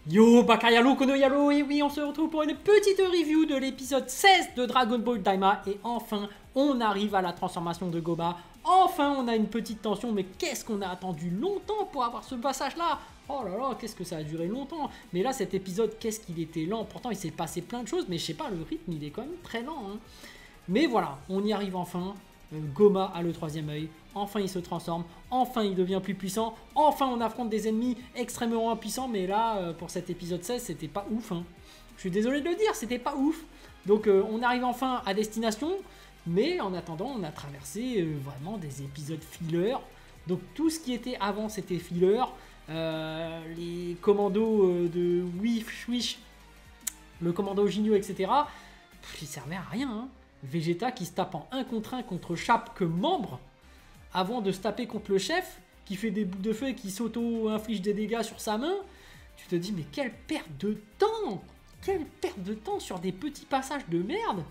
Yo, Bakayalo, Konoyalo, et oui, on se retrouve pour une petite review de l'épisode 16 de Dragon Ball Daima. Et enfin, on arrive à la transformation de Goma. Enfin, on a une petite tension, mais qu'est-ce qu'on a attendu longtemps pour avoir ce passage-là? Oh là là, qu'est-ce que ça a duré longtemps. Mais là, cet épisode, qu'est-ce qu'il était lent. Pourtant, il s'est passé plein de choses, mais je sais pas, le rythme, il est quand même très lent. Hein. Mais voilà, on y arrive enfin. Goma a le troisième œil. Enfin, il se transforme. Enfin, il devient plus puissant. Enfin, on affronte des ennemis extrêmement impuissants. Mais là, pour cet épisode 16, c'était pas ouf. Hein. Je suis désolé de le dire, c'était pas ouf. Donc, on arrive enfin à destination. Mais en attendant, on a traversé vraiment des épisodes filler. Donc, tout ce qui était avant, c'était filler. Les commandos de Wish, le commando Ginyu, etc. Ils servaient à rien. Hein. Vegeta qui se tape en 1 contre 1 contre Chape que membre avant de se taper contre le chef qui fait des boules de feu et qui s'auto-inflige des dégâts sur sa main. Tu te dis mais quelle perte de temps. Quelle perte de temps sur des petits passages de merde.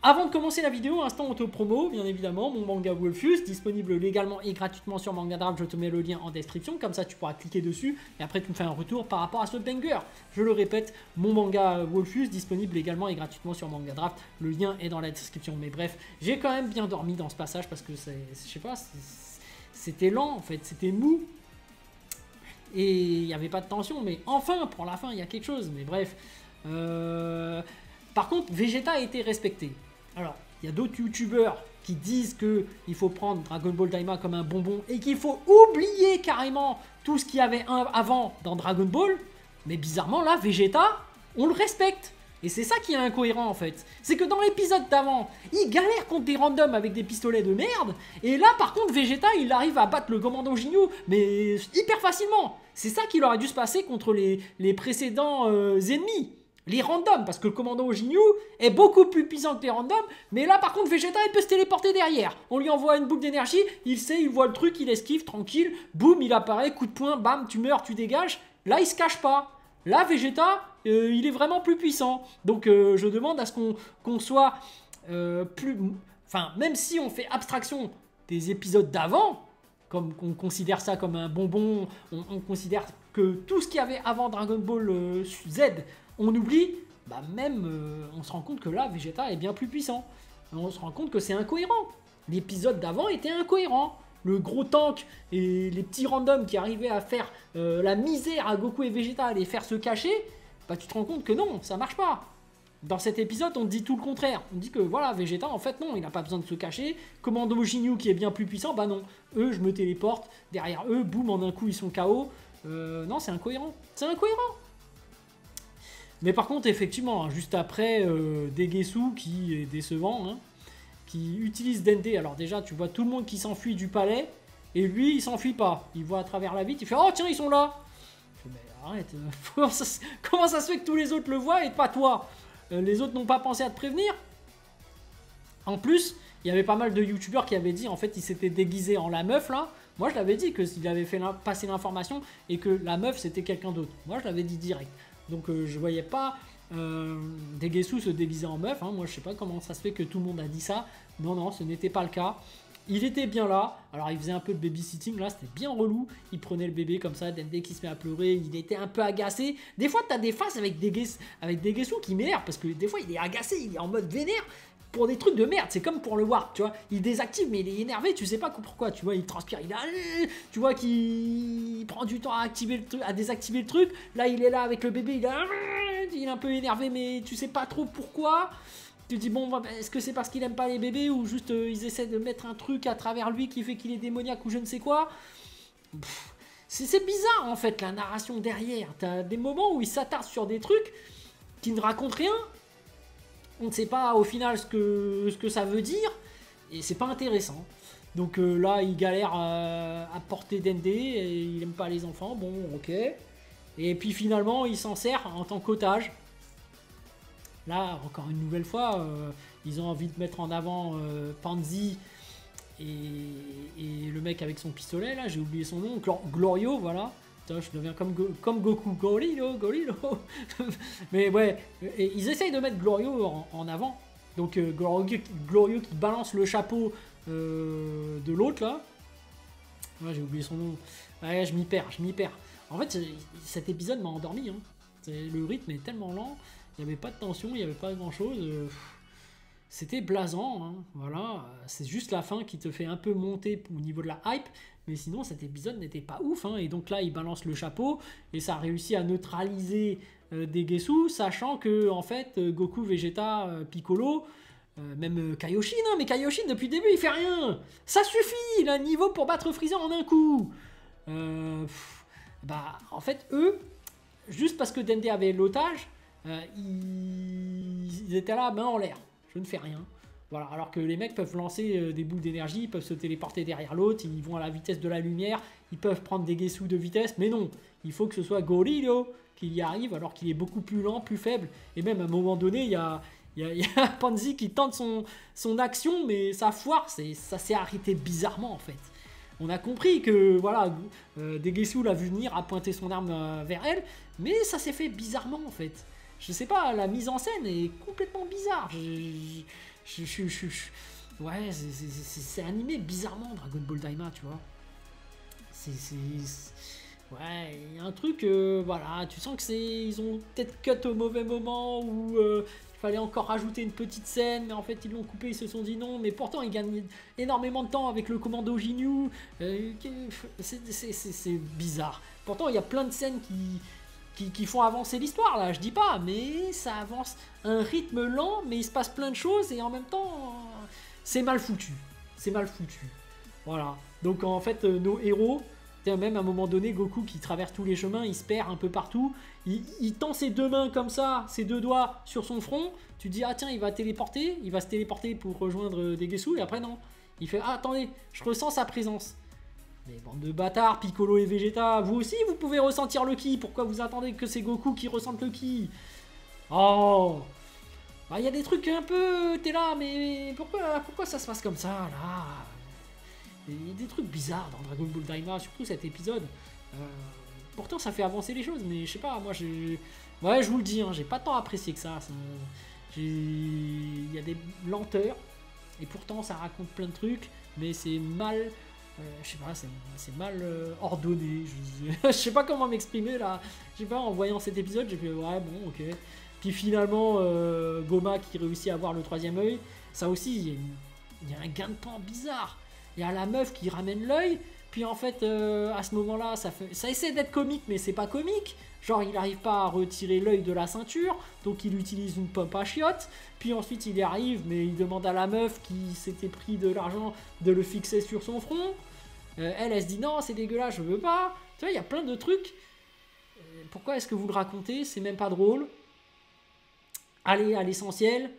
Avant de commencer la vidéo, instant auto-promo, bien évidemment, mon manga Wolfus, disponible légalement et gratuitement sur Mangadraft, je te mets le lien en description, comme ça tu pourras cliquer dessus, et après tu me fais un retour par rapport à ce banger. Je le répète, mon manga Wolfus, disponible légalement et gratuitement sur Mangadraft, le lien est dans la description. Mais bref, j'ai quand même bien dormi dans ce passage, parce que je sais pas, c'était lent en fait, c'était mou, et il n'y avait pas de tension, mais enfin, pour la fin, il y a quelque chose, mais bref. Par contre, Vegeta a été respecté. Alors, il y a d'autres youtubeurs qui disent qu'il faut prendre Dragon Ball Daima comme un bonbon et qu'il faut oublier carrément tout ce qu'il y avait avant dans Dragon Ball. Mais bizarrement, là, Vegeta, on le respecte. Et c'est ça qui est incohérent en fait. C'est que dans l'épisode d'avant, il galère contre des randoms avec des pistolets de merde. Et là, par contre, Vegeta, il arrive à battre le commando Ginyu, mais hyper facilement. C'est ça qu'il aurait dû se passer contre les précédents ennemis. Les randoms, parce que le commando Ginyu est beaucoup plus puissant que les randoms, mais là par contre Vegeta il peut se téléporter derrière. On lui envoie une boucle d'énergie, il sait, il voit le truc, il esquive, tranquille, boum, il apparaît, coup de poing, bam, tu meurs, tu dégages. Là il se cache pas. Là Vegeta, il est vraiment plus puissant. Donc je demande à ce qu'on soit plus... Enfin, même si on fait abstraction des épisodes d'avant, comme on considère ça comme un bonbon, on considère que tout ce qu'il y avait avant Dragon Ball Z, on oublie, bah même on se rend compte que là, Vegeta est bien plus puissant. On se rend compte que c'est incohérent. L'épisode d'avant était incohérent. Le gros tank et les petits randoms qui arrivaient à faire la misère à Goku et Vegeta, à les faire se cacher, bah tu te rends compte que non, ça marche pas. Dans cet épisode, on dit tout le contraire. On dit que voilà, Vegeta, en fait, non, il n'a pas besoin de se cacher. Commando Ginyu qui est bien plus puissant, bah non. Eux, je me téléporte. Derrière eux, boum, en un coup, ils sont KO. Non, c'est incohérent. C'est incohérent. Mais par contre, effectivement, hein, juste après, Degesu qui est décevant, hein, qui utilise Dende. Alors déjà, tu vois tout le monde qui s'enfuit du palais, et lui, il s'enfuit pas. Il voit à travers la vitre, il fait « Oh tiens, ils sont là !» Je fais, mais arrête, comment ça se fait que tous les autres le voient et pas toi? Les autres n'ont pas pensé à te prévenir? En plus, il y avait pas mal de youtubeurs qui avaient dit, en fait, il s'était déguisé en la meuf, là. Moi, je l'avais dit qu'il avait fait passer l'information et que la meuf, c'était quelqu'un d'autre. Moi, je l'avais dit direct. Donc je voyais pas Degesu se déguiser en meuf. Hein. Moi je sais pas comment ça se fait que tout le monde a dit ça. Non, non, ce n'était pas le cas. Il était bien là. Alors il faisait un peu de babysitting là, c'était bien relou. Il prenait le bébé comme ça, Dende qui se met à pleurer. Il était un peu agacé. Des fois tu as des phases avec Degesu qui m'énervent parce que des fois il est agacé, il est en mode vénère. Pour des trucs de merde, c'est comme pour le Warp, tu vois, il désactive mais il est énervé, tu sais pas pourquoi, tu vois, il transpire, il a, tu vois qu'il prend du temps à activer le truc, à désactiver le truc, là il est là avec le bébé, il est un peu énervé mais tu sais pas trop pourquoi, tu te dis bon, est-ce que c'est parce qu'il aime pas les bébés ou juste ils essaient de mettre un truc à travers lui qui fait qu'il est démoniaque ou je ne sais quoi. C'est bizarre en fait la narration derrière, t'as des moments où il s'attarde sur des trucs qui ne racontent rien. On ne sait pas au final ce que ça veut dire, et c'est pas intéressant. Donc là, il galère à porter Dende, et il aime pas les enfants, bon, ok. Et puis finalement, il s'en sert en tant qu'otage. Là, encore une nouvelle fois, ils ont envie de mettre en avant Panzi et le mec avec son pistolet, là, j'ai oublié son nom, Glorio, voilà. Je deviens comme Goku, Gorilo. Mais ouais, et ils essayent de mettre Glorio en avant. Donc Glorio qui balance le chapeau de l'autre là. Ouais, j'ai oublié son nom. Ouais, je m'y perds. En fait, cet épisode m'a endormi. Hein. Le rythme est tellement lent, il n'y avait pas de tension, il n'y avait pas grand chose. C'était blasant, hein. Voilà. C'est juste la fin qui te fait un peu monter au niveau de la hype. Mais sinon, cet épisode n'était pas ouf. Hein. Et donc là, il balance le chapeau et ça a réussi à neutraliser Degesu, sachant que en fait, Goku, Vegeta, Piccolo, même Kaioshin, hein, mais Kaioshin depuis le début il fait rien. Ça suffit, il a un niveau pour battre Freezer en un coup. Bah, en fait, eux, juste parce que Dende avait l'otage, ils étaient là, main en l'air. Je ne fais rien. Voilà, alors que les mecs peuvent lancer des boules d'énergie, ils peuvent se téléporter derrière l'autre, ils vont à la vitesse de la lumière, ils peuvent prendre des Gesu de vitesse, mais non, il faut que ce soit Gorillo qui y arrive, alors qu'il est beaucoup plus lent, plus faible, et même à un moment donné, il y a Pansy qui tente son action, mais ça foire, ça s'est arrêté bizarrement en fait. On a compris que voilà, Degesu l'a vu venir, a pointé son arme vers elle, mais ça s'est fait bizarrement en fait. Je sais pas, la mise en scène est complètement bizarre. Ouais, c'est animé bizarrement Dragon Ball Daima, tu vois. Ouais, il y a un truc, voilà, tu sens que ils ont peut-être cut au mauvais moment ou il fallait encore rajouter une petite scène, mais en fait ils l'ont coupé, ils se sont dit non, mais pourtant ils gagnent énormément de temps avec le commando Ginyu. C'est bizarre. Pourtant il y a plein de scènes qui font avancer l'histoire là, je dis pas, mais ça avance à un rythme lent, mais il se passe plein de choses et en même temps c'est mal foutu. C'est mal foutu. Voilà. Donc en fait nos héros, même à un moment donné, Goku qui traverse tous les chemins, il se perd un peu partout. Il tend ses deux mains comme ça, ses deux doigts sur son front. Tu te dis, ah tiens, il va se téléporter pour rejoindre Degesu. Et après, non. Il fait, ah attendez, je ressens sa présence. Mais bande de bâtards, Piccolo et Vegeta, vous aussi, vous pouvez ressentir le ki. Pourquoi vous attendez que c'est Goku qui ressente le ki? Oh, bah, y a des trucs un peu... T'es là, mais pourquoi ça se passe comme ça, là? Il y a des trucs bizarres dans Dragon Ball Daima, surtout cet épisode. Pourtant, ça fait avancer les choses, mais je sais pas, moi, ouais, je vous le dis, hein, j'ai pas tant apprécié que ça. Il y a des lenteurs, et pourtant, ça raconte plein de trucs, mais c'est mal... je sais pas, c'est mal ordonné. Je sais pas comment m'exprimer, là. Je sais pas, en voyant cet épisode, j'ai fait, ouais, bon, ok. Puis finalement, Goma qui réussit à avoir le troisième œil, ça aussi, il y a un gain de temps bizarre. Il y a la meuf qui ramène l'œil, puis en fait, à ce moment-là, ça essaie d'être comique, mais c'est pas comique. Genre, il n'arrive pas à retirer l'œil de la ceinture, donc il utilise une pompe à chiottes. Puis ensuite, il y arrive, mais il demande à la meuf qui s'était pris de l'argent de le fixer sur son front. Elle se dit non, c'est dégueulasse, je veux pas. Tu vois, il y a plein de trucs. Pourquoi est-ce que vous le racontez? C'est même pas drôle. Allez à l'essentiel.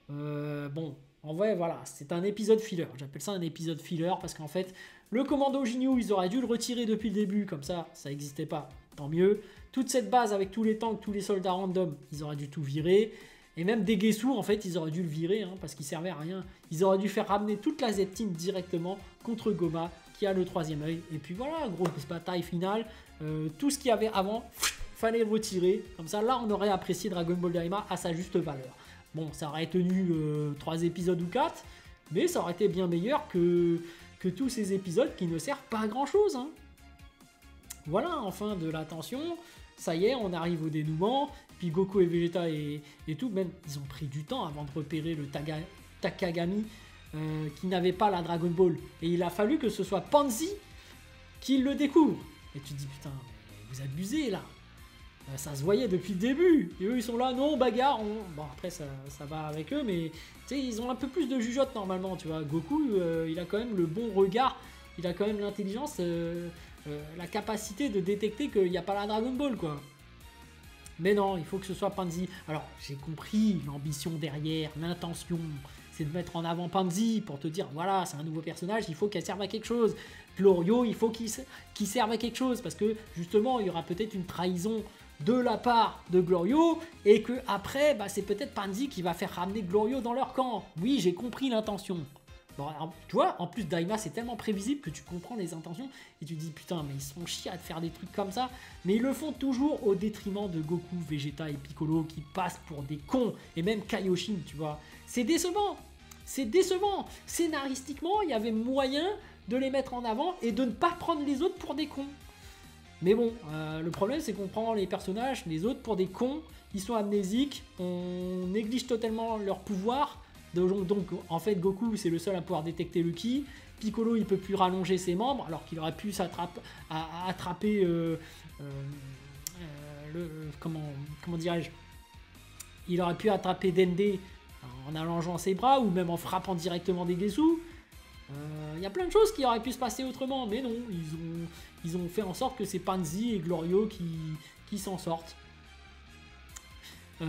Bon. En vrai, voilà, c'est un épisode filler. J'appelle ça un épisode filler parce qu'en fait, le commando Ginyu, ils auraient dû le retirer depuis le début, comme ça n'existait pas, tant mieux. Toute cette base avec tous les tanks, tous les soldats random, ils auraient dû tout virer. Et même Degesu, en fait, ils auraient dû le virer, hein, parce qu'il servait à rien. Ils auraient dû faire ramener toute la Z-Team directement contre Goma, qui a le troisième œil. Et puis voilà, grosse bataille finale. Tout ce qu'il y avait avant, fallait le retirer. Comme ça, là, on aurait apprécié Dragon Ball Daima à sa juste valeur. Bon, ça aurait tenu 3 épisodes ou 4, mais ça aurait été bien meilleur que tous ces épisodes qui ne servent pas à grand chose. Hein. Voilà, enfin de la tension. Ça y est, on arrive au dénouement. Puis Goku et Vegeta et tout, même ils ont pris du temps avant de repérer le Takagami qui n'avait pas la Dragon Ball. Et il a fallu que ce soit Pansy qui le découvre. Et tu te dis, putain, mais vous abusez là. Ça se voyait depuis le début. Et eux, ils sont là, non, bagarre. Bon, après, ça va avec eux, mais tu sais, ils ont un peu plus de jugeote normalement, tu vois. Goku, il a quand même le bon regard, il a quand même l'intelligence, la capacité de détecter qu'il n'y a pas la Dragon Ball, quoi. Mais non, il faut que ce soit Pansy. Alors, j'ai compris l'ambition derrière, l'intention. C'est de mettre en avant Pansy pour te dire, voilà, c'est un nouveau personnage, il faut qu'elle serve à quelque chose. Glorio, il faut qu'il serve à quelque chose, parce que justement, il y aura peut-être une trahison de la part de Glorio, et que après, bah, c'est peut-être Pansy qui va faire ramener Glorio dans leur camp. Oui, j'ai compris l'intention. Bon, alors, tu vois, en plus Daima, c'est tellement prévisible que tu comprends les intentions, et tu te dis, putain, mais ils sont chiés à te faire des trucs comme ça, mais ils le font toujours au détriment de Goku, Vegeta et Piccolo, qui passent pour des cons, et même Kaioshin, tu vois. C'est décevant. C'est décevant. Scénaristiquement, il y avait moyen de les mettre en avant, et de ne pas prendre les autres pour des cons. Mais bon, le problème c'est qu'on prend les personnages, les autres pour des cons, ils sont amnésiques, on néglige totalement leur pouvoir. Donc en fait Goku c'est le seul à pouvoir détecter le ki. Piccolo il peut plus rallonger ses membres alors qu'il aurait pu attraper comment dirais-je, il aurait pu attraper Dende en allongeant ses bras ou même en frappant directement des Gesu. Il y a plein de choses qui auraient pu se passer autrement, mais non, ils ont fait en sorte que c'est Pansy et Glorio qui s'en sortent.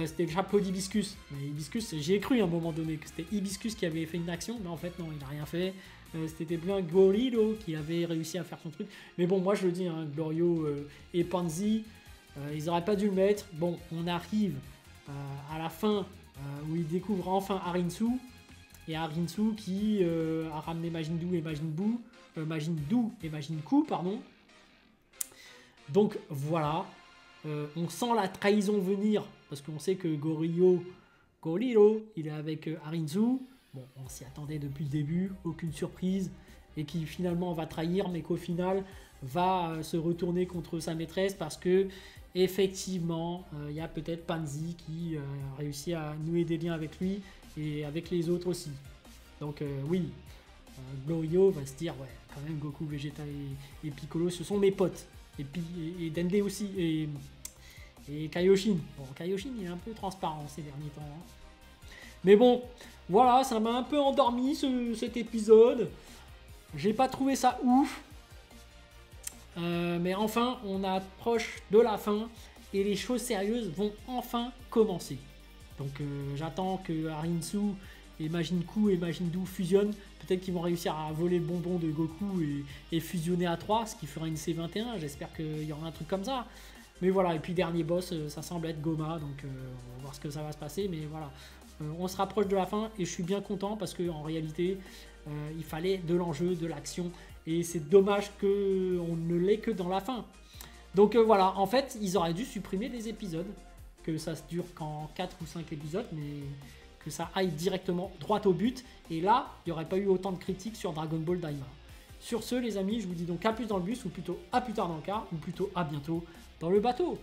C'était le chapeau d'Hibiscus. Mais Hibiscus, j'y ai cru à un moment donné que c'était Hibiscus qui avait fait une action, mais en fait non, il n'a rien fait. C'était bien Gorilo qui avait réussi à faire son truc. Mais bon, moi je le dis, hein, Glorio et Pansy, ils n'auraient pas dû le mettre. Bon, on arrive à la fin où ils découvrent enfin Arinsu. Et Arinsu qui a ramené Majin Buu et Majin Buu, pardon. Donc voilà, on sent la trahison venir parce qu'on sait que Gorilo, il est avec Arinsu. Bon, on s'y attendait depuis le début, aucune surprise, et qui finalement va trahir, mais qu'au final va se retourner contre sa maîtresse parce que effectivement, il y a peut-être Pansy qui a réussi à nouer des liens avec lui et avec les autres aussi. Donc oui, Glorio va se dire, ouais, quand même Goku, Vegeta et Piccolo, ce sont mes potes. Et Dende aussi, et Kaioshin. Bon, Kaioshin, il est un peu transparent ces derniers temps. Hein. Mais bon, voilà, ça m'a un peu endormi cet épisode. J'ai pas trouvé ça ouf. Mais enfin, on approche de la fin et les choses sérieuses vont enfin commencer. Donc j'attends que Arinsu et Majin Buu et Majin Buu fusionnent. Peut-être qu'ils vont réussir à voler le bonbon de Goku et fusionner à 3, ce qui fera une C21. J'espère qu'il y aura un truc comme ça. Mais voilà, et puis dernier boss, ça semble être Goma, donc on va voir ce que ça va se passer. Mais voilà, on se rapproche de la fin et je suis bien content parce qu'en réalité, il fallait de l'enjeu, de l'action. Et c'est dommage qu'on ne l'ait que dans la fin. Donc voilà, en fait, ils auraient dû supprimer des épisodes. Que ça se dure qu'en 4 ou 5 épisodes, mais que ça aille directement droit au but. Et là, il n'y aurait pas eu autant de critiques sur Dragon Ball Daima. Sur ce, les amis, je vous dis donc à plus dans le bus, ou plutôt à plus tard dans le car, ou plutôt à bientôt dans le bateau.